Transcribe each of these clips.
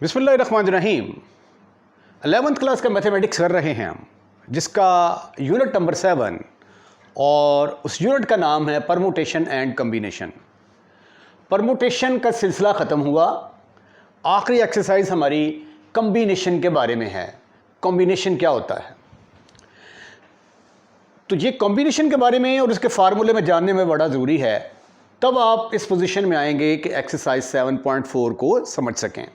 बिस्मिल्लाहिर्रहमानिर्रहीम। 11th class का mathematics कर रहे हैं हम, जिसका यूनिट नंबर 7 और उस यूनिट का नाम है परमुटेशन एंड कम्बिनेशन। परमुटेशन का सिलसिला ख़त्म हुआ, आखिरी एक्सरसाइज हमारी कम्बिनेशन के बारे में है। कॉम्बिनेशन क्या होता है, तो ये कॉम्बिनेशन के बारे में और उसके फार्मूले में जानने में बड़ा ज़रूरी है, तब आप इस पोजीशन में आएंगे कि एक्सरसाइज 7.4 को समझ सकें।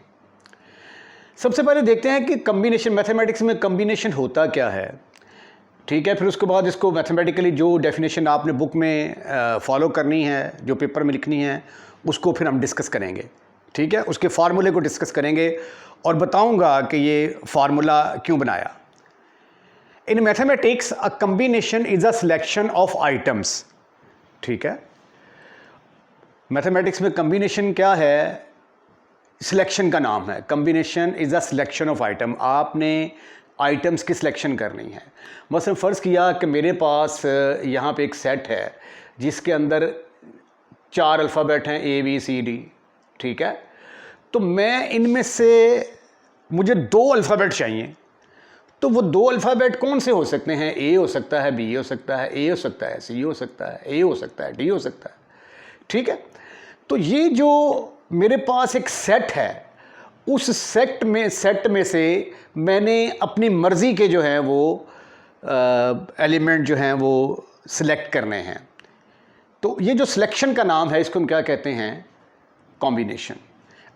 सबसे पहले देखते हैं कि कम्बिनेशन, मैथमेटिक्स में कम्बिनेशन होता क्या है। ठीक है, फिर उसके बाद इसको मैथमेटिकली जो डेफिनेशन आपने बुक में फॉलो करनी है, जो पेपर में लिखनी है, उसको फिर हम डिस्कस करेंगे। ठीक है, उसके फार्मूले को डिस्कस करेंगे और बताऊंगा कि ये फार्मूला क्यों बनाया। In mathematics a combination is a selection of items. ठीक है, मैथमेटिक्स में कम्बिनेशन क्या है, सिलेक्शन का नाम है। Combination is a selection of item. आपने आइटम्स की सिलेक्शन करनी है। मसलन फ़र्ज़ किया कि मेरे पास यहाँ पे एक सेट है जिसके अंदर 4 अल्फ़ाबेट हैं, ABCD। ठीक है, तो मैं इनमें से मुझे 2 अल्फ़ाबेट चाहिए, तो वो 2 अल्फ़ाबेट कौन से हो सकते हैं? A हो सकता है, B हो सकता है, A हो सकता है, C हो सकता है, A हो सकता है, D हो सकता है। ठीक है, तो ये जो मेरे पास एक सेट है, उस सेट में से मैंने अपनी मर्ज़ी के जो हैं वो एलिमेंट जो हैं वो सिलेक्ट करने हैं। तो ये जो सिलेक्शन का नाम है, इसको हम क्या कहते हैं? कॉम्बिनेशन।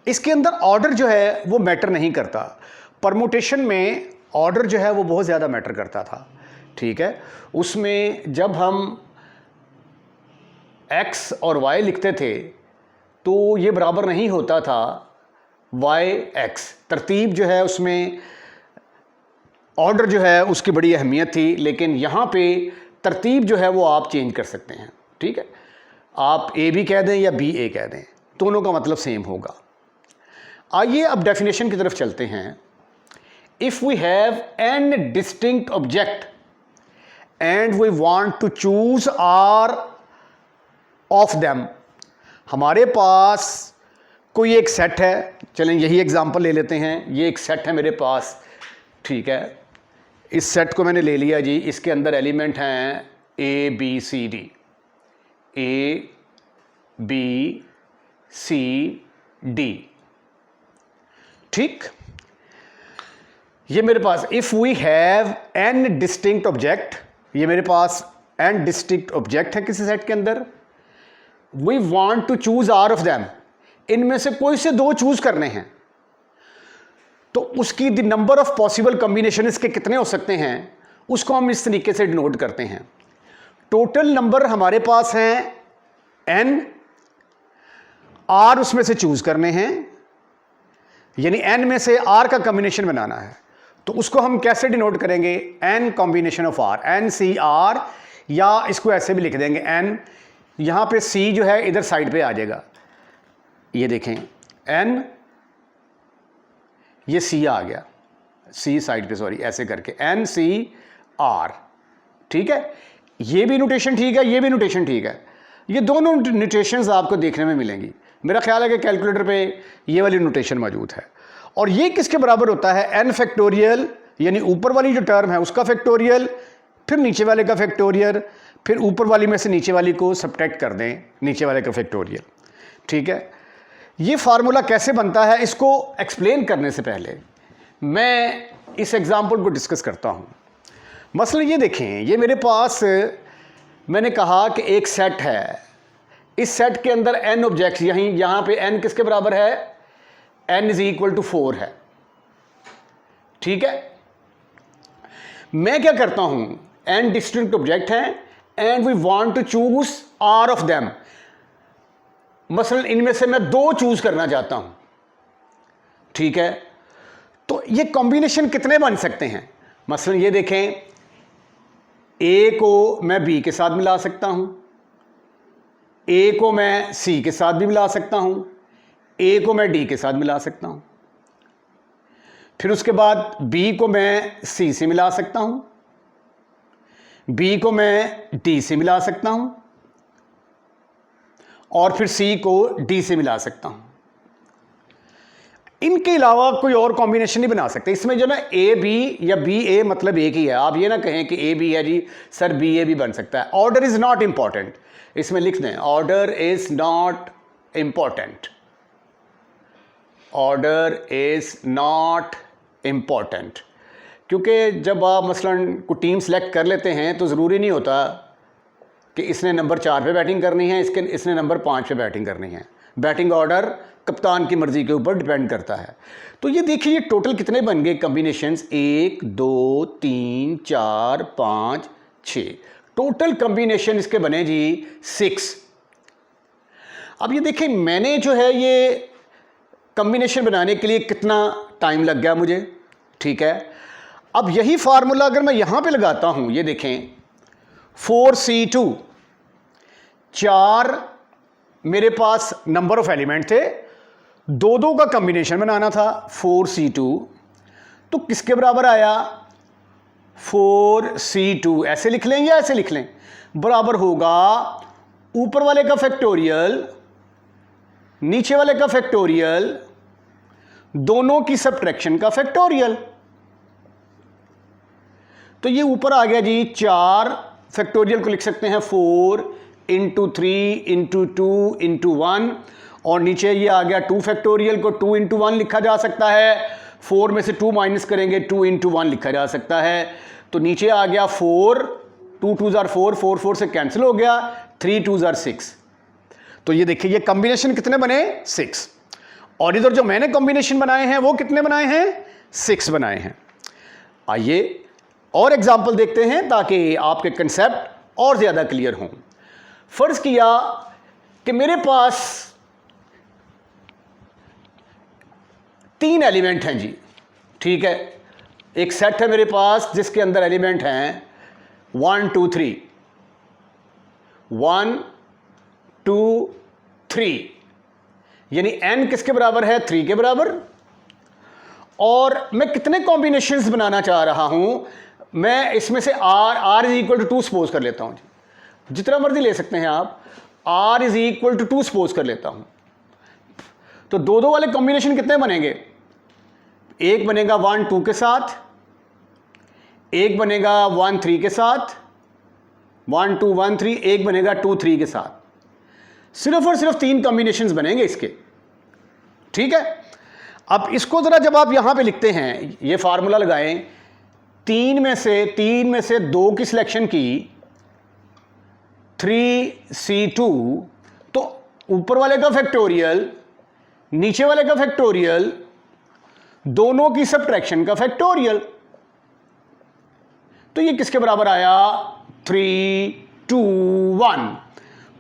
इसके अंदर ऑर्डर जो है वो मैटर नहीं करता। परमुटेशन में ऑर्डर जो है वो बहुत ज़्यादा मैटर करता था। ठीक है, उसमें जब हम x और y लिखते थे तो ये बराबर नहीं होता था y/x। तरतीब जो है उसमें ऑर्डर जो है उसकी बड़ी अहमियत थी, लेकिन यहाँ पे तरतीब जो है वो आप चेंज कर सकते हैं। ठीक है, आप A भी कह दें या BA कह दें, दोनों का मतलब सेम होगा। आइए अब डेफिनेशन की तरफ चलते हैं। If we have n distinct object and we want to choose R of them. हमारे पास कोई एक सेट है, चलें यही एग्जांपल ले लेते हैं। ये एक सेट है मेरे पास। ठीक है, इस सेट को मैंने ले लिया जी। इसके अंदर एलिमेंट हैं ABCD, ABCD। ठीक, ये मेरे पास if we have n distinct object, ये मेरे पास n डिस्टिंक्ट ऑब्जेक्ट है किसी सेट के अंदर। We want to choose R of them, इनमें से कोई से 2 चूज करने हैं, तो उसकी the number of possible combination इसके कितने हो सकते हैं, उसको हम इस तरीके से डिनोट करते हैं। टोटल नंबर हमारे पास हैं n, R उसमें से चूज करने हैं, यानी n में से R का कॉम्बिनेशन बनाना है। तो उसको हम कैसे डिनोट करेंगे? n combination of R, NCR, या इसको ऐसे भी लिख देंगे n। यहाँ पे C जो है इधर साइड पे आ जाएगा, ये देखें N, ये C आ गया, C साइड पे, सॉरी, ऐसे करके NCR। ठीक है, ये भी नोटेशन ठीक है, ये भी नोटेशन ठीक है। ये दोनों नोटेशंस आपको देखने में मिलेंगी। मेरा ख्याल है कि कैलकुलेटर पे ये वाली नोटेशन मौजूद है। और ये किसके बराबर होता है? n फैक्टोरियल, यानी ऊपर वाली जो टर्म है उसका फैक्टोरियल, फिर नीचे वाले का फैक्टोरियल, फिर ऊपर वाली में से नीचे वाली को सब्ट्रैक्ट कर दें, नीचे वाले का फैक्टोरियल। ठीक है, ये फार्मूला कैसे बनता है, इसको एक्सप्लेन करने से पहले मैं इस एग्जांपल को डिस्कस करता हूँ। मसलन ये देखें, ये मेरे पास, मैंने कहा कि एक सेट है, इस सेट के अंदर n ऑब्जेक्ट्स, यहाँ पे n किसके बराबर है? n = 4 है। ठीक है, मैं क्या करता हूँ, n डिस्टिंक्ट ऑब्जेक्ट हैं and we want to choose R of them. मसलन इनमें से मैं 2 चूज करना चाहता हूं। ठीक है, तो ये कॉम्बिनेशन कितने बन सकते हैं? मसलन ये देखें, A को मैं B के साथ मिला सकता हूं, A को मैं C के साथ भी मिला सकता हूं, A को मैं D के साथ मिला सकता हूं, फिर उसके बाद B को मैं C से मिला सकता हूं, B को मैं D से मिला सकता हूं, और फिर C को D से मिला सकता हूं। इनके अलावा कोई और कॉम्बिनेशन नहीं बना सकते। इसमें जो ना ए बी या बी ए मतलब एक ही है, आप ये ना कहें कि ए बी है जी सर बी ए भी बन सकता है। ऑर्डर इज नॉट इंपॉर्टेंट, इसमें लिख दें order is not important, order is not important. क्योंकि जब आप मसलन कोई टीम सेलेक्ट कर लेते हैं तो ज़रूरी नहीं होता कि इसने नंबर 4 पे बैटिंग करनी है, इसने नंबर 5 पे बैटिंग करनी है। बैटिंग ऑर्डर कप्तान की मर्ज़ी के ऊपर डिपेंड करता है। तो ये देखिए ये टोटल कितने बन गए कम्बिनेशंस, 1 2 3 4 5 6, टोटल कम्बिनेशन इसके बने जी 6। अब ये देखिए मैंने जो है ये कम्बिनेशन बनाने के लिए कितना टाइम लग गया मुझे, ठीक है। अब यही फार्मूला अगर मैं यहाँ पे लगाता हूँ, ये देखें 4C2, 4 मेरे पास नंबर ऑफ एलिमेंट थे, 2 का कम्बिनेशन बनाना था 4C2, तो किसके बराबर आया 4C2, ऐसे लिख लें या ऐसे लिख लें, बराबर होगा ऊपर वाले का फैक्टोरियल नीचे वाले का फैक्टोरियल दोनों की सब्ट्रैक्शन का फैक्टोरियल। तो ये ऊपर आ गया जी 4, फैक्टोरियल को लिख सकते हैं 4 × 3 × 2 × 1, और नीचे ये आ गया 2 फैक्टोरियल को 2 × 1 लिखा जा सकता है, 4 में से 2 माइनस करेंगे 2 × 1 लिखा जा सकता है। तो नीचे आ गया 4, 2 2 ज़ार 4, 4 4 से कैंसिल हो गया, 3 2 ज़ार 6। तो ये देखिए ये कॉम्बिनेशन कितने बने 6, और इधर जो मैंने कॉम्बिनेशन बनाए हैं वो कितने बनाए हैं 6 बनाए हैं। आइए और एग्जाम्पल देखते हैं ताकि आपके कंसेप्ट और ज़्यादा क्लियर हों। फर्ज किया कि मेरे पास 3 एलिमेंट हैं जी, ठीक है। एक सेट है मेरे पास जिसके अंदर एलिमेंट हैं 1 2 3, 1 2 3, यानी n किसके बराबर है 3 के बराबर। और मैं कितने कॉम्बिनेशंस बनाना चाह रहा हूं, मैं इसमें से r is equal to 2 suppose कर लेता हूं जी, जितना मर्जी ले सकते हैं आप, r is equal to 2 suppose कर लेता हूं। तो 2 वाले कॉम्बिनेशन कितने बनेंगे, एक बनेगा 1 2 के साथ, एक बनेगा 1 3 के साथ, 1 2 1 3, एक बनेगा 2 3 के साथ। सिर्फ और सिर्फ 3 कॉम्बिनेशंस बनेंगे इसके, ठीक है। अब इसको जरा जब आप यहां पे लिखते हैं, ये फार्मूला लगाएं, 3 में से 2 की सिलेक्शन की 3C2, तो ऊपर वाले का फैक्टोरियल नीचे वाले का फैक्टोरियल दोनों की सब्ट्रैक्शन का फैक्टोरियल। तो ये किसके बराबर आया 3 2 1,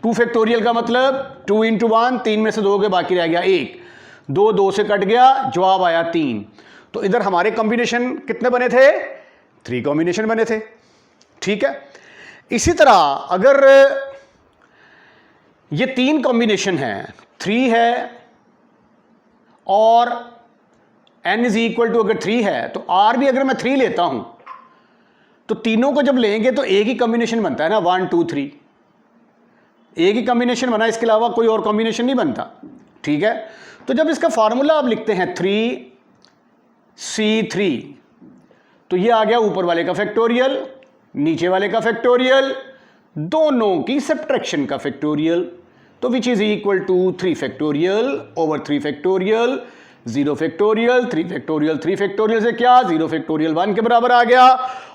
2 फैक्टोरियल का मतलब 2 × 1, 3 में से 2 के बाकी रह गया 1, 2 2 से कट गया, जवाब आया 3। तो इधर हमारे कॉम्बिनेशन कितने बने थे 3 कॉम्बिनेशन बने थे, ठीक है। इसी तरह अगर ये 3 कॉम्बिनेशन है, 3 है और n इज इक्वल टू अगर 3 है, तो r भी अगर मैं 3 लेता हूं तो तीनों को जब लेंगे तो एक ही कॉम्बिनेशन बनता है ना, 1 2 3, एक ही कॉम्बिनेशन बना, इसके अलावा कोई और कॉम्बिनेशन नहीं बनता, ठीक है। तो जब इसका फार्मूला आप लिखते हैं 3C3, तो ये आ गया ऊपर वाले का फैक्टोरियल नीचे वाले का फैक्टोरियल दोनों की सब्ट्रैक्शन का फैक्टोरियल, तो which is equal to 3 factorial over 3 factorial, 0 factorial, 3 factorial, 3 factorial से क्या 0 फैक्टोरियल 1 के बराबर आ गया।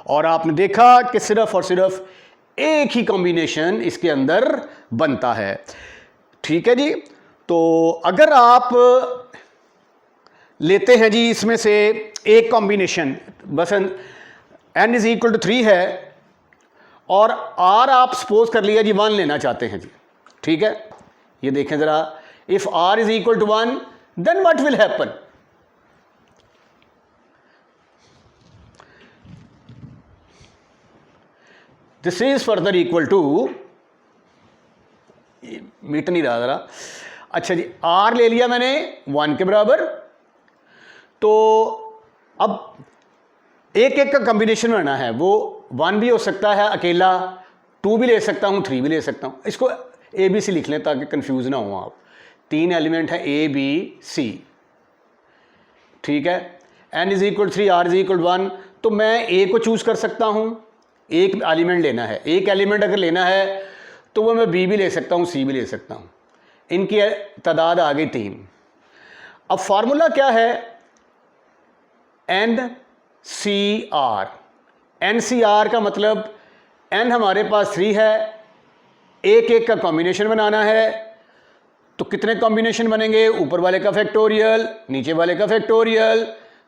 और आपने देखा कि सिर्फ और सिर्फ एक ही कॉम्बिनेशन इसके अंदर बनता है, ठीक है जी। तो अगर आप लेते हैं जी इसमें से एक कॉम्बिनेशन, बस n इज इक्वल टू 3 है और r आप सपोज कर लिया जी 1 लेना चाहते हैं जी, ठीक है। ये देखें जरा, if r is equal to 1 then what will happen, this is further equal to, मिट नहीं रहा जरा, अच्छा जी r ले लिया मैंने 1 के बराबर, तो अब एक एक का कॉम्बिनेशन बनाना है, वो 1 भी हो सकता है अकेला, 2 भी ले सकता हूँ, 3 भी ले सकता हूँ। इसको ABC लिख लें ताकि कंफ्यूज ना हो आप। 3 एलिमेंट है A B C, ठीक है, n is equal 3, r is equal 1, तो मैं a को चूज़ कर सकता हूँ, एक एलिमेंट लेना है, एक एलिमेंट अगर लेना है तो वो मैं b भी ले सकता हूँ, c भी ले सकता हूँ। इनकी तादाद आ गई 3। अब फार्मूला क्या है, NCR। NCR का मतलब n हमारे पास 3 है, एक एक का कॉम्बिनेशन बनाना है, तो कितने कॉम्बिनेशन बनेंगे, ऊपर वाले का फैक्टोरियल, नीचे वाले का फैक्टोरियल,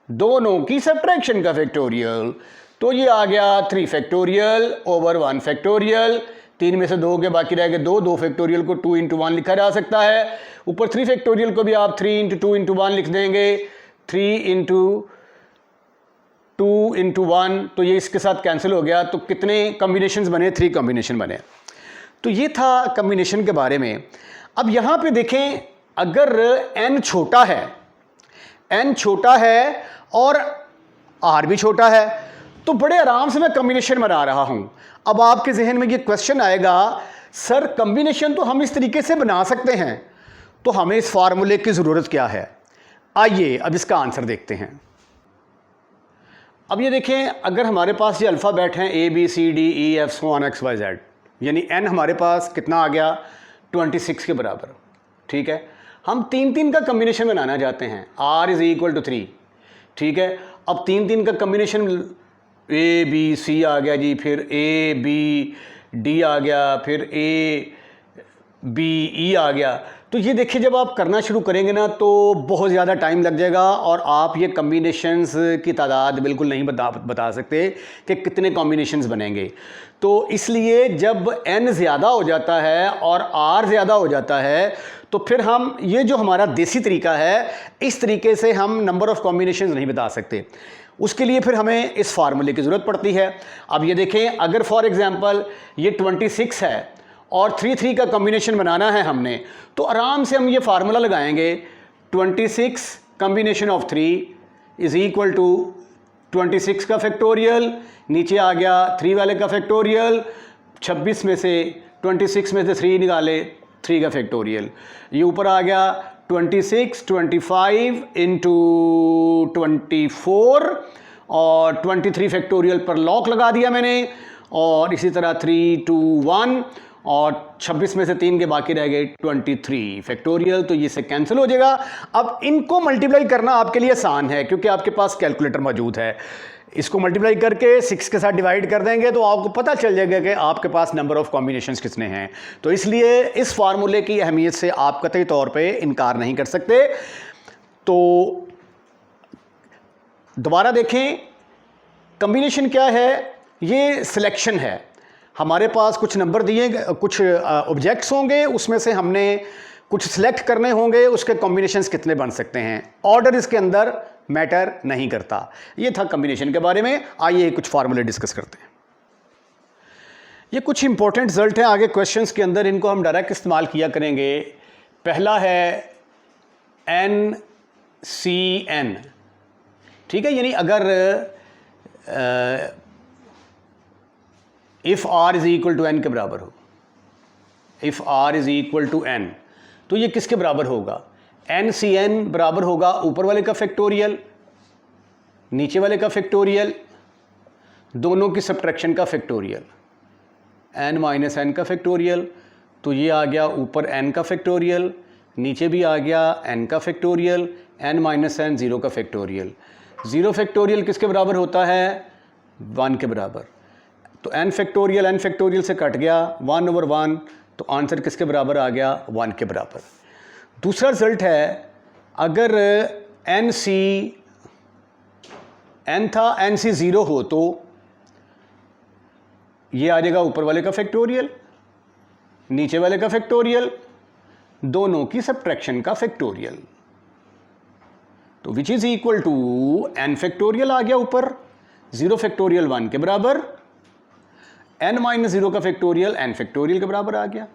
दोनों की सब्ट्रैक्शन का फैक्टोरियल, तो ये आ गया 3 फैक्टोरियल ओवर 1 फैक्टोरियल। 3 में से 2 के बाकी रह गए 2 फैक्टोरियल को 2 × 1 लिखा जा सकता है, ऊपर 3 फैक्टोरियल को भी आप 3 × 2 × 1 लिख देंगे, 3 × 2 × 1, तो ये इसके साथ कैंसिल हो गया, तो कितने कॉम्बिनेशंस बने, 3 कॉम्बिनेशन बने। तो ये था कॉम्बिनेशन के बारे में। अब यहाँ पे देखें, अगर n छोटा है, n छोटा है और r भी छोटा है, तो बड़े आराम से मैं कॉम्बिनेशन बना रहा हूँ। अब आपके जहन में ये क्वेश्चन आएगा, सर कॉम्बिनेशन तो हम इस तरीके से बना सकते हैं, तो हमें इस फार्मूले की ज़रूरत क्या है। आइए अब इसका आंसर देखते हैं। अब ये देखें, अगर हमारे पास ये अल्फ़ाबेट हैं ABCDEF so on XYZ, यानी n हमारे पास कितना आ गया, 26 के बराबर, ठीक है। हम 3 का कॉम्बिनेशन बनाना चाहते हैं, r इज़ इक्वल टू 3, ठीक है। अब 3 का कॉम्बिनेशन ABC आ गया जी, फिर ABD आ गया, फिर ABE आ गया। तो ये देखिए, जब आप करना शुरू करेंगे ना तो बहुत ज़्यादा टाइम लग जाएगा और आप ये कॉम्बिनेशंस की तादाद बिल्कुल नहीं बता सकते कि कितने कॉम्बिनेशंस बनेंगे। तो इसलिए जब n ज़्यादा हो जाता है और r ज़्यादा हो जाता है, तो फिर हम ये जो हमारा देसी तरीका है, इस तरीके से हम नंबर ऑफ़ कॉम्बिनेशंस नहीं बता सकते। उसके लिए फिर हमें इस फार्मूले की ज़रूरत पड़ती है। अब ये देखें, अगर फॉर एग्ज़ाम्पल ये 26 है और 3 का कॉम्बिनेशन बनाना है हमने, तो आराम से हम ये फार्मूला लगाएंगे, 26 combination of 3 is equal to 26 का फैक्टोरियल, नीचे आ गया 3 वाले का फैक्टोरियल, 26 में से 26 में से 3 निकाले, 3 का फैक्टोरियल, ये ऊपर आ गया 26, 25 इंटू 24 और 23 फैक्टोरियल पर लॉक लगा दिया मैंने, और इसी तरह 3, 2, 1 और 26 में से 3 के बाकी रह गए 23 फैक्टोरियल, तो ये से कैंसिल हो जाएगा। अब इनको मल्टीप्लाई करना आपके लिए आसान है क्योंकि आपके पास कैलकुलेटर मौजूद है। इसको मल्टीप्लाई करके 6 के साथ डिवाइड कर देंगे तो आपको पता चल जाएगा कि आपके पास नंबर ऑफ़ कॉम्बिनेशंस कितने हैं। तो इसलिए इस फार्मूले की अहमियत से आप कतई तौर पे इनकार नहीं कर सकते। तो दोबारा देखें, कॉम्बिनेशन क्या है, ये सिलेक्शन है। हमारे पास कुछ नंबर दिए, कुछ ऑब्जेक्ट्स होंगे, उसमें से हमने कुछ सिलेक्ट करने होंगे, उसके कॉम्बिनेशंस कितने बन सकते हैं। ऑर्डर इसके अंदर मैटर नहीं करता। ये था कॉम्बिनेशन के बारे में। आइए कुछ फार्मूले डिस्कस करते हैं। ये कुछ इंपॉर्टेंट रिजल्ट हैं आगे क्वेश्चंस के अंदर, इनको हम डायरेक्ट इस्तेमाल किया करेंगे। पहला है NCN, ठीक है, यानी अगर if r is equal to n के बराबर हो, if r is equal to n, तो ये किसके बराबर होगा, NCN बराबर होगा ऊपर वाले का फैक्टोरियल, नीचे वाले का फैक्टोरियल, दोनों की सब्ट्रैक्शन का फैक्टोरियल, n माइनस n का फैक्टोरियल, तो ये आ गया ऊपर n का फैक्टोरियल, नीचे भी आ गया n का फैक्टोरियल, n माइनस n 0 का फैक्टोरियल। 0 फैक्टोरियल किसके बराबर होता है, 1 के बराबर, तो n फैक्टोरियल से कट गया 1 ओवर 1, तो आंसर किसके बराबर आ गया, 1 के बराबर। दूसरा रिजल्ट है, अगर n था, NC 0 हो तो ये आ जाएगा ऊपर वाले का फैक्टोरियल, नीचे वाले का फैक्टोरियल, दोनों की सब्ट्रैक्शन का फैक्टोरियल, तो which is equal to n factorial आ गया ऊपर, 0 फैक्टोरियल 1 के बराबर, n माइनस 0 का फैक्टोरियल n फैक्टोरियल के बराबर आ गया,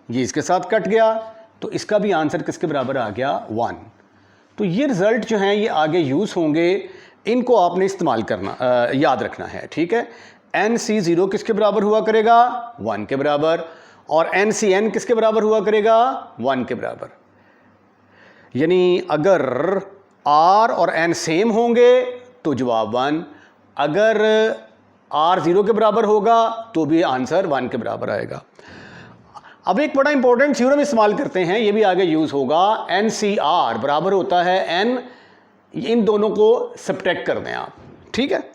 ये इसके साथ कट गया, तो इसका भी आंसर किसके बराबर आ गया, 1। तो ये रिजल्ट जो हैं ये आगे यूज़ होंगे, इनको आपने इस्तेमाल करना याद रखना है, ठीक है। NC 0 किसके बराबर हुआ करेगा, 1 के बराबर, और NCN किसके बराबर हुआ करेगा, 1 के बराबर। यानी अगर आर और एन सेम होंगे तो जवाब 1, अगर आर 0 के बराबर होगा तो भी आंसर 1 के बराबर आएगा। अब एक बड़ा इंपॉर्टेंट थ्योरम इस्तेमाल करते हैं, ये भी आगे यूज़ होगा। एन सी आर बराबर होता है एन, इन दोनों को सब्ट्रैक्ट कर दें आप, ठीक है।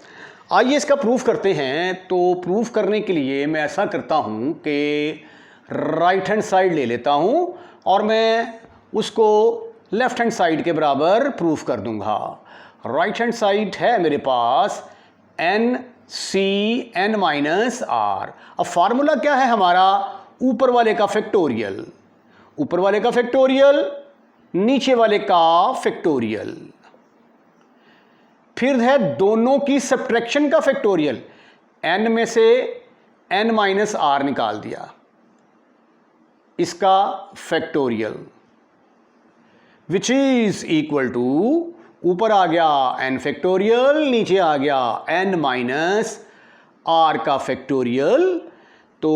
आइए इसका प्रूफ करते हैं। तो प्रूफ करने के लिए मैं ऐसा करता हूँ कि राइट हैंड साइड ले लेता हूँ और मैं उसको लेफ्ट हैंड साइड के बराबर प्रूफ कर दूंगा। राइट हैंड साइड है मेरे पास N C N minus R. अब फार्मूला क्या है हमारा? ऊपर वाले का फैक्टोरियल, ऊपर वाले का फैक्टोरियल, नीचे वाले का फैक्टोरियल, फिर है दोनों की सब्ट्रैक्शन का फैक्टोरियल। n में से n माइनस आर निकाल दिया, इसका factorial, which is equal to, ऊपर आ गया n फैक्टोरियल, नीचे आ गया n माइनस आर का फैक्टोरियल। तो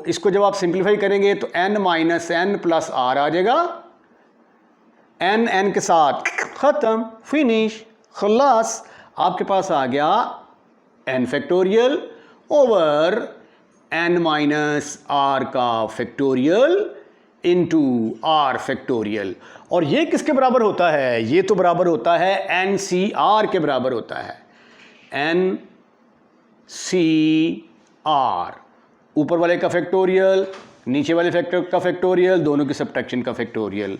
इसको जब आप सिंप्लीफाई करेंगे तो n minus n plus R आ जाएगा, n के साथ खत्म, फिनिश, खलास। आपके पास आ गया n factorial over n minus R का फैक्टोरियल इंटू आर फैक्टोरियल। और ये किसके बराबर होता है? ये तो बराबर होता है एन सी आर के बराबर होता है। एन सी आर, ऊपर वाले का फैक्टोरियल, नीचे वाले फैक्टर का फैक्टोरियल, दोनों की सब्ट्रैक्शन का factorial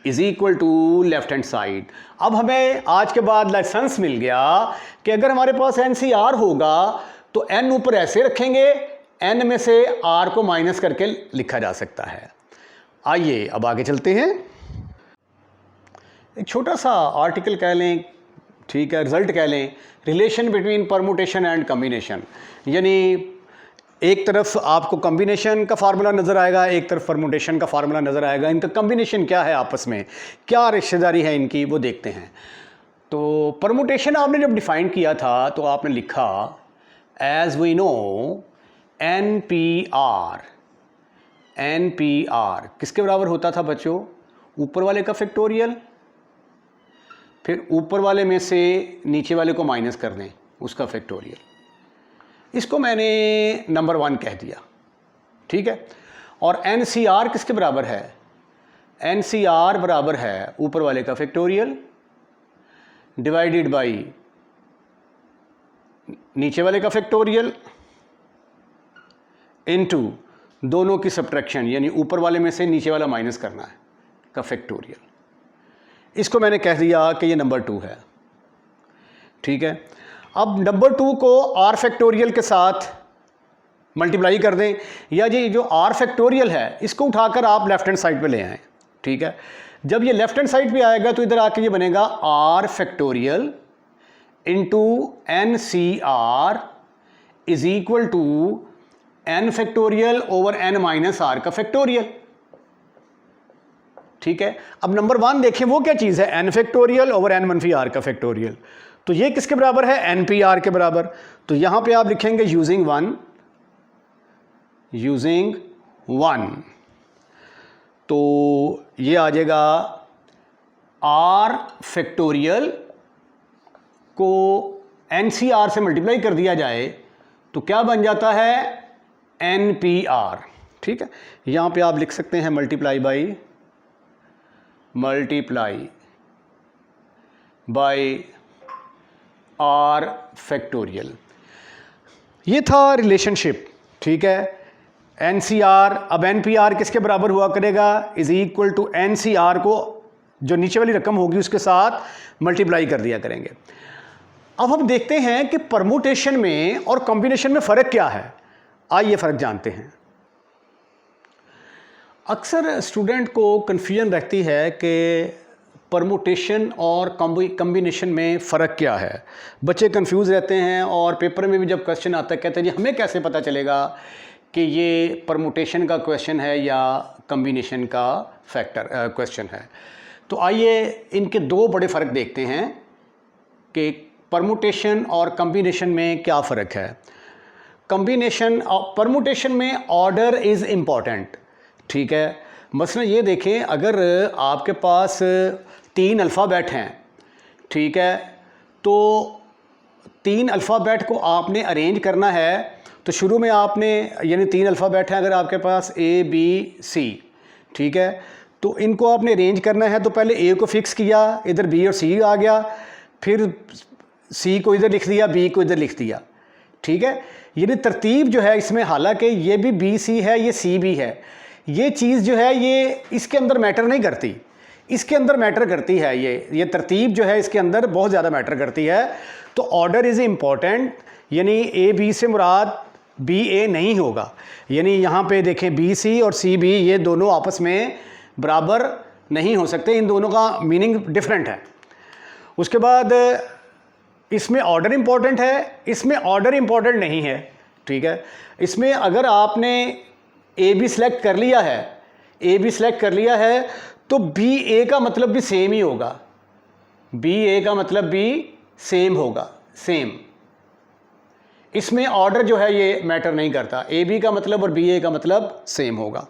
is equal to left hand side. अब हमें आज के बाद लाइसेंस मिल गया कि अगर हमारे पास एन सी आर होगा तो एन ऊपर ऐसे रखेंगे, एन में से आर को माइनस करके लिखा जा सकता है। आइए अब आगे चलते हैं। एक छोटा सा आर्टिकल कह लें, ठीक है, रिजल्ट कह लें, relation between permutation and combination. यानी एक तरफ आपको कम्बिनेशन का फार्मूला नज़र आएगा, एक तरफ परमुटेशन का फार्मूला नज़र आएगा। इनका कम्बिनेशन क्या है, आपस में क्या रिश्तेदारी है इनकी, वो देखते हैं। तो परमुटेशन आपने जब डिफाइन किया था तो आपने लिखा as we know N P R. N P R किसके बराबर होता था बच्चों? ऊपर वाले का फैक्टोरियल, फिर ऊपर वाले में से नीचे वाले को माइनस कर दें, उसका फैक्टोरियल। इसको मैंने नंबर 1 कह दिया, ठीक है। और एन सी आर किसके बराबर है? एन सी आर बराबर है ऊपर वाले का फैक्टोरियल डिवाइडेड बाई नीचे वाले का फैक्टोरियल इनटू दोनों की सब्ट्रैक्शन, यानी ऊपर वाले में से नीचे वाला माइनस करना है का फैक्टोरियल। इसको मैंने कह दिया कि ये नंबर 2 है, ठीक है। अब नंबर 2 को आर फैक्टोरियल के साथ मल्टीप्लाई कर दें, या ये जो आर फैक्टोरियल है इसको उठाकर आप लेफ्ट हैंड साइड पे ले आएँ, ठीक है। जब ये लेफ्ट हैंड साइड पे आएगा तो इधर आके ये बनेगा R factorial into N C R is equal to N factorial over N minus R का फैक्टोरियल, ठीक है। अब नंबर 1 देखें वो क्या चीज़ है, एन फैक्टोरियल ओवर एन मनफी आर का फैक्टोरियल। तो ये किसके बराबर है? एन पी आर के बराबर। तो यहां पे आप लिखेंगे यूजिंग 1, तो ये आ जाएगा आर फैक्टोरियल को एन सी आर से मल्टीप्लाई कर दिया जाए तो क्या बन जाता है? एन पी आर, ठीक है। यहां पे आप लिख सकते हैं मल्टीप्लाई बाय आर फैक्टोरियल। ये था रिलेशनशिप, ठीक है। एन सी आर, अब एन पी आर किसके बराबर हुआ करेगा? Is equal to N C R को जो नीचे वाली रकम होगी उसके साथ मल्टीप्लाई कर दिया करेंगे। अब हम देखते हैं कि परमुटेशन में और कॉम्बिनेशन में फ़र्क क्या है। आइए फ़र्क जानते हैं। अक्सर स्टूडेंट को कन्फ्यूजन रहती है कि परमुटेशन और कॉम्बिनेशन में फ़र्क क्या है। बच्चे कंफ्यूज रहते हैं और पेपर में भी जब क्वेश्चन आता है कहते हैं जी हमें कैसे पता चलेगा कि ये परमुटेशन का क्वेश्चन है या कॉम्बिनेशन का क्वेश्चन है। तो आइए इनके 2 बड़े फ़र्क देखते हैं कि परमुटेशन और कॉम्बिनेशन में क्या फ़र्क है। परमुटेशन में ऑर्डर इज़ इम्पॉर्टेंट, ठीक है। मसलन ये देखें, अगर आपके पास 3 अल्फ़ाबेट हैं ठीक है। तो 3 अल्फ़ाबेट को आपने अरेंज करना है, तो शुरू में आपने यानी 3 अल्फ़ाबेट हैं अगर आपके पास ABC, ठीक है, तो इनको आपने अरेंज करना है। तो पहले A को फिक्स किया, इधर B और C आ गया, फिर C को इधर लिख दिया, B को इधर लिख दिया, ठीक है। यानी तरतीब जो है इसमें, हालांकि ये भी BC है, ये C भी है, ये चीज़ जो है ये इसके अंदर मैटर नहीं करती, इसके अंदर मैटर करती है ये तरतीब जो है इसके अंदर बहुत ज़्यादा मैटर करती है। तो ऑर्डर इज़ इम्पॉर्टेंट, यानी AB से मुराद BA नहीं होगा। यानी यहाँ पे देखें BC और CB ये दोनों आपस में बराबर नहीं हो सकते, इन दोनों का मीनिंग डिफरेंट है। उसके बाद इसमें ऑर्डर इम्पॉर्टेंट है, इसमें ऑर्डर इम्पॉर्टेंट नहीं है, ठीक है। इसमें अगर आपने AB सेलेक्ट कर लिया है, AB सेलेक्ट कर लिया है, तो BA का मतलब भी सेम ही होगा, BA का मतलब भी सेम होगा, सेम। इसमें ऑर्डर जो है ये मैटर नहीं करता, AB का मतलब और BA का मतलब सेम होगा।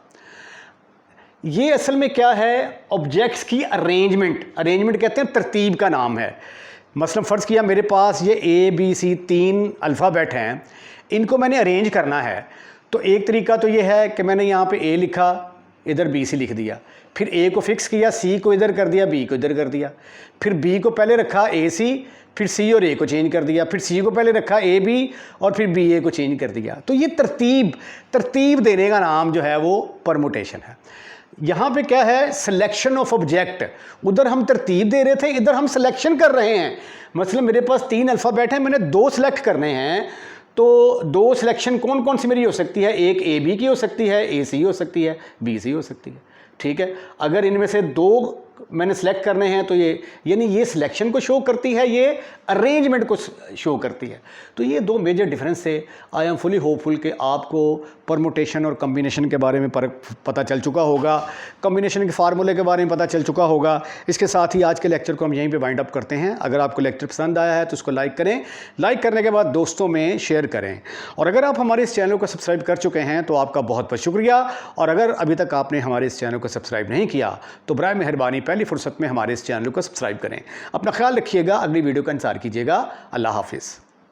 ये असल में क्या है, ऑब्जेक्ट्स की अरेंजमेंट कहते हैं, तरतीब का नाम है। मसलन फ़र्ज़ किया मेरे पास ये ABC 3 अल्फ़ाबेट हैं, इनको मैंने अरेंज करना है। तो एक तरीका तो ये है कि मैंने यहाँ पे A लिखा, इधर BC लिख दिया, फिर A को फिक्स किया, C को इधर कर दिया, B को इधर कर दिया, फिर B को पहले रखा AC, फिर C और A को चेंज कर दिया, फिर C को पहले रखा AB और फिर BA को चेंज कर दिया। तो ये तरतीब देने का नाम जो है वो परमुटेशन है। यहाँ पे क्या है, सिलेक्शन ऑफ ऑब्जेक्ट, उधर हम तरतीब दे रहे थे, इधर हम सिलेक्शन कर रहे हैं। मतलब मेरे पास 3 अल्फ़ाबेट हैं, मैंने 2 सेलेक्ट करने हैं, तो 2 सिलेक्शन कौन कौन सी मेरी हो सकती है, एक AB की हो सकती है, AC हो सकती है, BC हो सकती है, ठीक है। अगर इनमें से 2 मैंने सेलेक्ट करने हैं तो ये यानी ये सिलेक्शन को शो करती है, ये अरेंजमेंट को शो करती है। तो ये 2 मेजर डिफरेंस थे। आई एम फुली होपफुल कि आपको परमुटेशन और कम्बिनेशन के बारे में पता चल चुका होगा, कम्बिनेशन के फार्मूले के बारे में पता चल चुका होगा। इसके साथ ही आज के लेक्चर को हम यहीं पे वाइंड अप करते हैं। अगर आपको लेक्चर पसंद आया है तो उसको लाइक करें, लाइक करने के बाद दोस्तों में शेयर करें, और अगर आप हमारे इस चैनल को सब्सक्राइब कर चुके हैं तो आपका बहुत बहुत शुक्रिया। और अगर अभी तक आपने हमारे इस चैनल को सब्सक्राइब नहीं किया तो बराए मेहरबानी पहली फुर्सत में हमारे इस चैनल को सब्सक्राइब करें। अपना ख्याल रखिएगा, अगली वीडियो का इंतजार कीजिएगा। अल्लाह हाफिज़।